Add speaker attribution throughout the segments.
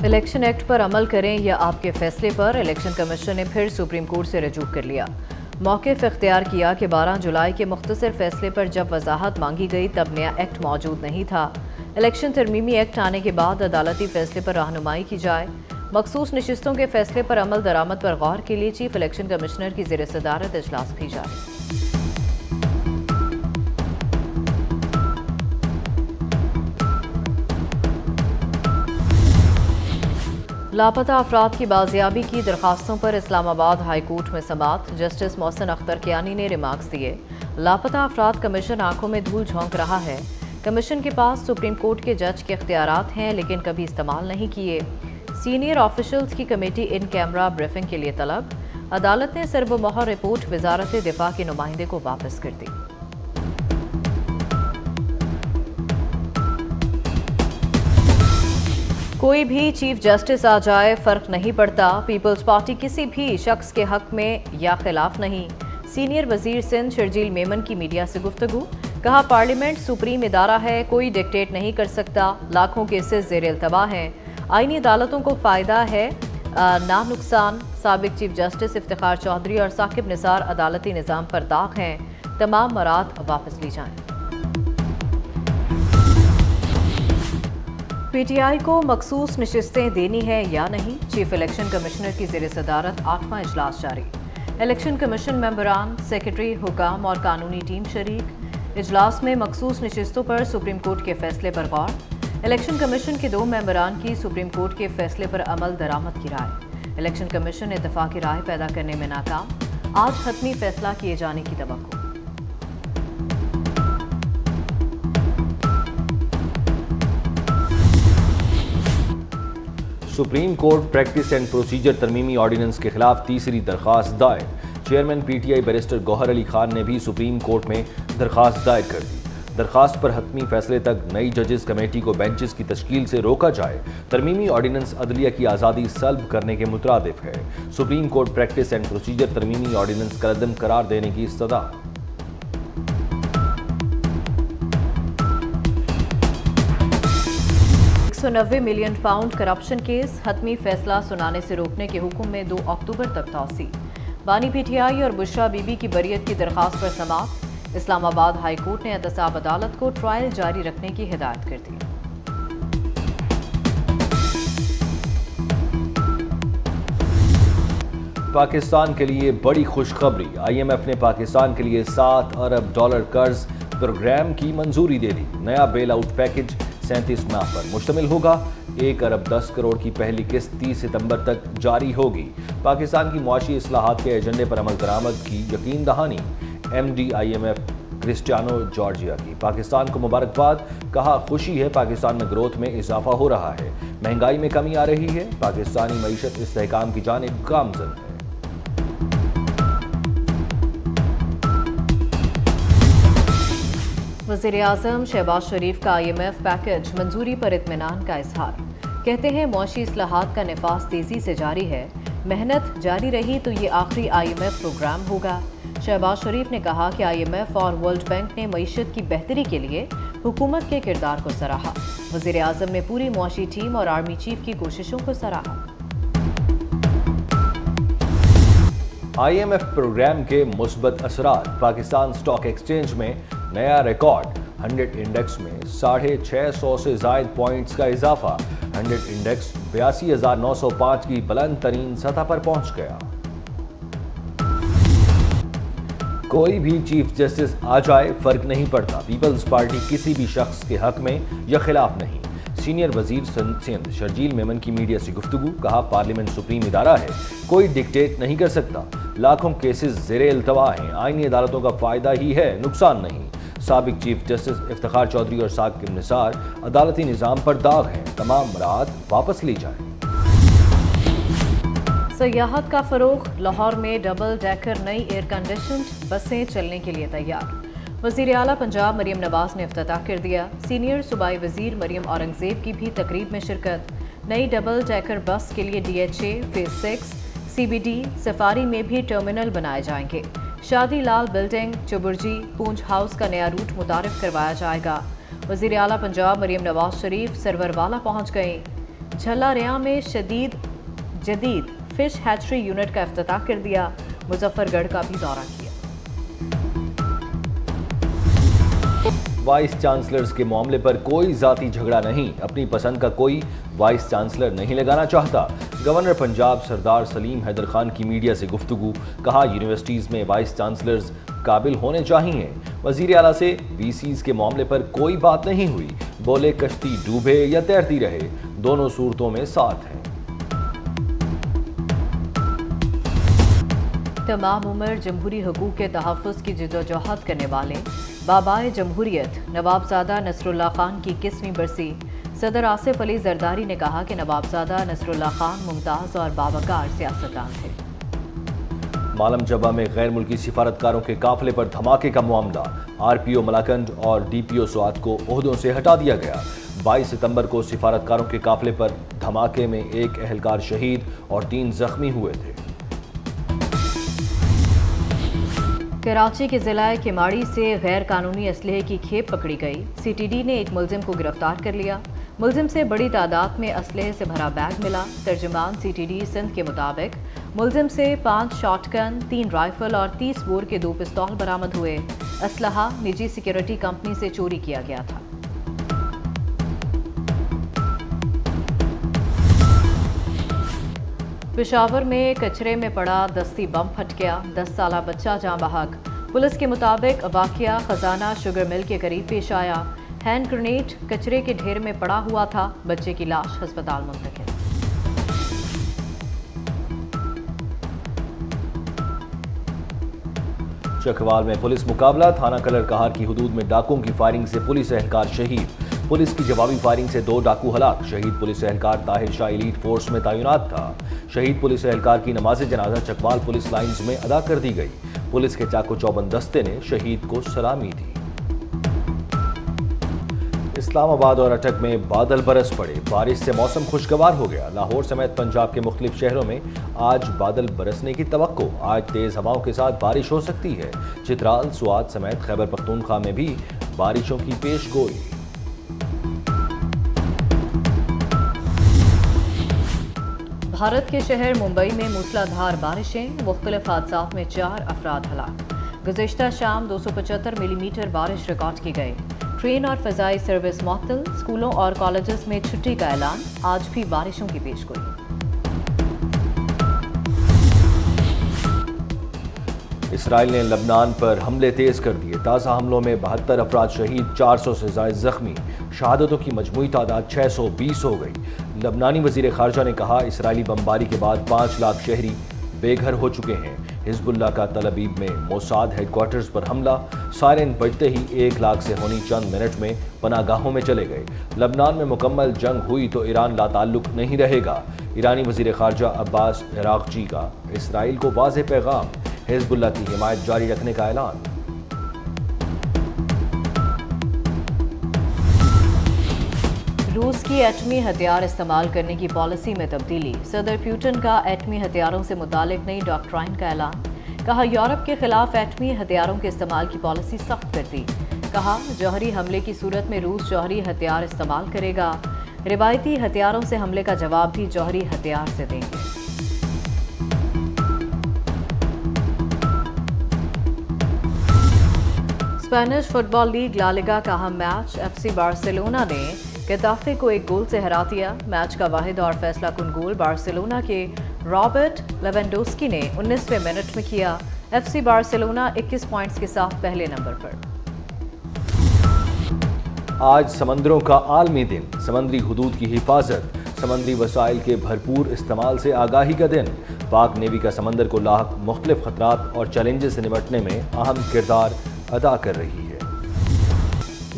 Speaker 1: Election act पर अमल करें या आपके फैसले पर इलेक्शन कमीशन ने फिर सुप्रीम कोर्ट से रजू कर लिया। मौक़िफ़ इख्तियार किया कि 12 जुलाई के मुख्तसर फैसले पर जब वजाहत मांगी गई तब नया एक्ट मौजूद नहीं था। इलेक्शन तरमीमी एक्ट आने के बाद अदालती फैसले पर रहनुमाई की जाए। मखसूस नशिस्तों के फैसले पर अमल दरामद पर गौर के लिए चीफ इलेक्शन कमिश्नर की ज़ेर सदारत इजलास भी जारी। लापता अफराद की बाजियाबी की दरखास्तों पर इस्लामाबाद हाई कोर्ट में समाअत। जस्टिस मोहसिन अख्तर कियानी ने रिमार्क्स दिए। लापता अफराद कमीशन आंखों में धूल झोंक रहा है। कमीशन के पास सुप्रीम कोर्ट के जज के इख्तियारात हैं लेकिन कभी इस्तेमाल नहीं किए। सीनियर ऑफिशल्स की कमेटी इन कैमरा ब्रीफिंग के लिए तलब। अदालत ने सर्वमोहर रिपोर्ट वजारत दिफा के नुमाइंदे को वापस कर दी। कोई भी चीफ जस्टिस आ जाए फर्क नहीं पड़ता। पीपल्स पार्टी किसी भी शख्स के हक में या खिलाफ नहीं। सीनियर वजीर सिंध शर्जील मेमन की मीडिया से गुफ्तगू। कहा पार्लियामेंट सुप्रीम इदारा है, कोई डिक्टेट नहीं कर सकता। लाखों केसेस ज़ेर इल्तवा हैं। आईनी अदालतों को फ़ायदा है ना नुकसान। साबिक चीफ जस्टिस इफ्तिखार चौधरी और साकिब निसार अदालती निज़ाम पर दाग हैं। तमाम मराद वापस ली जाएं। पीटीआई को मखसूस नशिस्तें देनी है या नहीं, चीफ इलेक्शन कमिश्नर की ज़ेर सदारत 8वां इजलास जारी। इलेक्शन कमीशन मेंबरान, सेक्रेटरी, हुकाम और कानूनी टीम शरीक। इजलास में मखसूस नशिस्तों पर सुप्रीम कोर्ट के फैसले पर गौर। इलेक्शन कमीशन के 2 मेंबरान की सुप्रीम कोर्ट के फैसले पर अमल दरामद की राय। इलेक्शन कमीशन इत्तफाक़ी राय पैदा करने में नाकाम। आज हतमी फैसला किए जाने की तवक्को।
Speaker 2: Supreme Court practice and procedure तरमीमी ऑर्डिनेंस के खिलाफ तीसरी दरखास्त दायर। Chairman PTI barrister Gohar Ali Khan ने भी सुप्रीम कोर्ट में दरखास्त दायर कर दी। दरखास्त पर हतमी फैसले तक नई जजेस कमेटी को बेंचेस की तश्कील से रोका जाए। तरमीमी ऑर्डिनेंस अदलिया की आज़ादी सल्ब करने के मुतरादिफ है। Supreme Court practice and procedure तरमीमी ऑर्डिनेंस कलअदम करार देने की इस्तदा।
Speaker 1: 190 मिलियन पाउंड करप्शन केस। हतमी फैसला सुनाने से रोकने के हुक्म में 2 अक्टूबर तक तौसी। बानी पीटीआई और बुशरा बीबी की बरियत की दरखास्त पर समाअत। इस्लामाबाद हाई कोर्ट ने एहतसाब अदालत को ट्रायल जारी रखने की हिदायत कर दी।
Speaker 2: पाकिस्तान के लिए बड़ी खुशखबरी। IMF ने पाकिस्तान के लिए $7 अरब कर्ज प्रोग्राम की मंजूरी दे दी। नया बेल आउट पैकेज 37 माह पर मुश्तमिल होगा। 1 अरब 10 करोड़ की पहली किस्त 30 सितंबर तक जारी होगी। पाकिस्तान की मुआशी इस्लाहात के एजेंडे पर अमल दरामद की यकीन दहानी। MD IMF क्रिस्टियानो जॉर्जिया की पाकिस्तान को मुबारकबाद। कहा खुशी है पाकिस्तान में ग्रोथ में इजाफा हो रहा है, महंगाई में कमी आ रही है, पाकिस्तानी मईशत इस्तेहकाम की जानिब गामजन है।
Speaker 1: वज़ीर-ए-आज़म शहबाज शरीफ का IMF पैकेज मंजूरी पर इत्मीनान का इजहार। कहते हैं मुआशी इस्लाहात का नफाज तेजी से जारी है, मेहनत जारी रही तो ये आखिरी IMF प्रोग्राम होगा। शहबाज शरीफ ने कहा कि IMF और वर्ल्ड बैंक ने मईशत की बेहतरी के लिए हुकूमत के किरदार को सराहा। वज़ीर-ए-आज़म ने पूरी मुआशी टीम और आर्मी चीफ की कोशिशों को सराहा।
Speaker 2: IMF प्रोग्राम के मुस्बत असरात। पाकिस्तान स्टॉक एक्सचेंज में नया रिकॉर्ड। 100 इंडेक्स में 650 से जायद पॉइंट्स का इजाफा। 100 इंडेक्स 82,905 की बुलंद तरीन सतह पर पहुंच गया। कोई भी चीफ जस्टिस आ जाए फर्क नहीं पड़ता। पीपल्स पार्टी किसी भी शख्स के हक में या खिलाफ नहीं। सीनियर वजीर सिंध शर्जील मेमन की मीडिया से गुफ्तगू। कहा पार्लियामेंट सुप्रीम इदारा है, कोई डिक्टेट नहीं कर सकता। लाखों केसेस ज़ेर इल्तवा हैं। आईनी अदालतों का फायदा ही है, नुकसान नहीं। साबिक चीफ जस्टिस इफ्तिखार चौधरी और साकिब निसार अदालती निज़ाम पर दाग हैं। तमाम मराद वापस ली जाएं।
Speaker 1: सयाहत का फरोग। लाहौर में डबल डेकर नई एयर कंडीशन्ड बसें चलने के लिए तैयार। वज़ीर आला पंजाब मरीम नवाज ने इफ्तिताह कर दिया। सीनियर सूबाई वज़ीर मरीम औरंगज़ेब की भी तकरीब में शिरकत। नई डबल डेकर बस के लिए DHA फेज 6 CBD सफारी में भी टर्मिनल बनाए जाएंगे। शादी लाल बिल्डिंग, चुबुर्जी, पूंछ हाउस का नया रूट मुतारिफ करवाया जाएगा। वज़ीर आला पंजाब मरीम नवाज शरीफ सरवरवाला पहुँच गए। झल्लारिया में जदीद फिश हैचरी यूनिट का इफ्तिताह कर दिया। मुजफ्फरगढ़ का भी दौरा किया।
Speaker 2: वाइस चांसलर्स के मामले पर कोई जाती झगड़ा नहीं, अपनी पसंद का कोई वाइस चांसलर नहीं लगाना चाहता। गवर्नर पंजाब सरदार सलीम हैदर खान की मीडिया से गुफ्तगू, कहा यूनिवर्सिटीज में वाइस चांसलर्स काबिल होने चाहिए। वजीर आला से वीसीज के मामले पर कोई बात नहीं हुई, बोले कश्ती डूबे या तैरती रहे, दोनों सूरतों में साथ हैं।
Speaker 1: तमाम उम्र जमहूरी हकूक़ के तहफ़्फ़ुज़ की जदोजहद करने वाले बाबाए जमहूरियत नवाबजादा नसरुल्लाह खान की 21वीं बरसी। सदर आसिफ अली जरदारी ने कहा कि नवाबजादा नसरुल्लाह खान मुमताज़ और बावकार सियासतदान थे।
Speaker 2: मालम जबा में गैर मुल्की सिफारतकारों के काफिले पर धमाके का मामला, आरपीओ मलाकंड और डीपीओ स्वात को ओहदों से हटा दिया गया। 22 सितंबर को सिफारतकारों के काफिले पर धमाके में एक एहलकार शहीद और 3 जख्मी हुए थे।
Speaker 1: कराची के जिला केमाड़ी से गैर कानूनी असलहे की खेप पकड़ी गई। सीटीडी ने एक मुलजिम को गिरफ्तार कर लिया। मुलजिम से बड़ी तादाद में असलहे से भरा बैग मिला। तर्जुमान सीटीडी सिंध के मुताबिक मुलजिम से 5 शॉटगन, 3 राइफल और 30 बोर के 2 पिस्तौल बरामद हुए। असलहा निजी सिक्योरिटी कंपनी से चोरी किया गया था। पेशावर में कचरे में पड़ा दस्ती बम फट गया, 10 साला बच्चा जाँ बहक। पुलिस के मुताबिक वाकया खजाना शुगर मिल के करीब पेश आया। हैंड ग्रेनेड कचरे के ढेर में पड़ा हुआ था। बच्चे की लाश अस्पताल मुंतकिल।
Speaker 2: चकवाल में पुलिस मुकाबला, थाना कलर कहार की हुदूद में डाकुओं की फायरिंग से पुलिस एहलकार शहीद। पुलिस की जवाबी फायरिंग से 2 डाकू हलाक। शहीद पुलिस एहलकार ताहिर शाह एलीट फोर्स में तैनात था। शहीद पुलिस एहलकार की नमाज जनाजा चकवाल पुलिस लाइंस में अदा कर दी गई। पुलिस के चाको चौबंद दस्ते ने शहीद को सलामी दी। इस्लामाबाद और अटक में बादल बरस पड़े, बारिश से मौसम खुशगवार हो गया। लाहौर समेत पंजाब के मुख्तलिफ शहरों में आज बादल बरसने की तवक्को। आज तेज हवाओं के साथ बारिश हो सकती है। चित्राल, सुआत समेत खैबर पख्तूनख्वा में भी बारिशों की पेश गोई।
Speaker 1: भारत के शहर मुंबई में मूसलाधार बारिशें, मुख्तलिफ हादसात में 4 अफराद हलाक। गुज़िश्ता शाम 275 मिलीमीटर बारिश रिकॉर्ड की गई। ट्रेन और फ़ज़ाई सर्विस मुअत्तल, स्कूलों और कॉलेजेस में छुट्टी का ऐलान। आज भी बारिशों की पेशगोई।
Speaker 2: इसराइल ने लबनान पर हमले तेज कर दिए। ताज़ा हमलों में 72 अफराद शहीद, 400 से ज़ायद जख्मी। शहादतों की मजमूई तादाद 620 हो गई। लबनानी वज़ीर ख़ारजा ने कहा, इसराइली बमबारी के बाद 5 लाख शहरी बेघर हो चुके हैं। हिज़्बुल्लाह का तल अबीब में मोसाद हेडक्वार्टर्स पर हमला, सायरन बजते ही 1 लाख से होनी चंद मिनट में पनागाहों में चले गए। लबनान में मुकम्मल जंग हुई तो ईरान लाताल्लुक नहीं रहेगा। ईरानी वज़ीर ख़ारजा अब्बास इराक़ची का इसराइल को वाज़ेह पैगाम, हिज़्बुल्लाह की हिमायत जारी रखने का ऐलान।
Speaker 1: रूस की एटमी हथियार इस्तेमाल करने की पॉलिसी में तब्दीली। सदर पुतिन का एटमी हथियारों से मुतालिक नई डॉक्ट्राइन का ऐलान। कहा, यूरोप के खिलाफ एटमी हथियारों के इस्तेमाल की पॉलिसी सख्त कर दी। कहा, जौहरी हमले की सूरत में रूस जौहरी हथियार इस्तेमाल करेगा। रिवायती हथियारों से हमले का जवाब भी जौहरी हथियार से देंगे। स्पेनिश फुटबॉल लीग ला लिगा का अहम मैच, एफसी बार्सिलोना ने गेताफे को 1 गोल से हरा दिया। मैच का वाहिद और फैसला कुन गोल बार्सिलोना के रॉबर्ट लेवेंडोस्की ने 19वें मिनट में किया। एफसी बार्सिलोना 21 पॉइंट्स के साथ पहले नंबर पर।
Speaker 2: आज समंदरों का आलमी दिन, समंदरी हुदूद की हिफाजत, समंदरी वसाइल के भरपूर इस्तेमाल से आगाही का दिन। पाक नेवी का समंदर को लाहक मुख्तलिफ खतरात और चैलेंजेस से निपटने में अहम किरदार अदा कर रही है।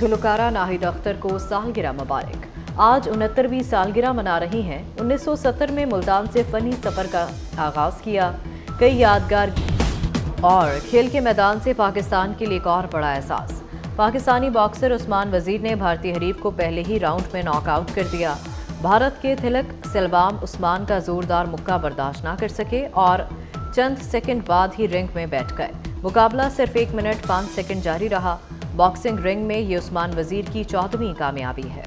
Speaker 1: गुलकारा नाहिद अख्तर को सालगिरह मुबारक। आज 69वीं सालगिरह मना रही हैं। 1970 में मुल्तान से फ़नी सफ़र का आगाज़ किया। कई यादगार और खेल के मैदान से पाकिस्तान के लिए एक और बड़ा एहसास। पाकिस्तानी बॉक्सर उस्मान वज़ीर ने भारतीय हरीफ को पहले ही राउंड में नॉकआउट कर दिया। भारत के तिलक सेल्वाम उस्मान का ज़ोरदार मुक्का बर्दाश्त न कर सके और चंद सेकंड बाद ही रिंग में बैठ गए। मुकाबला सिर्फ 1 मिनट 5 सेकंड जारी रहा। बॉक्सिंग रिंग में ये उस्मान वज़ीर की 14वीं कामयाबी है।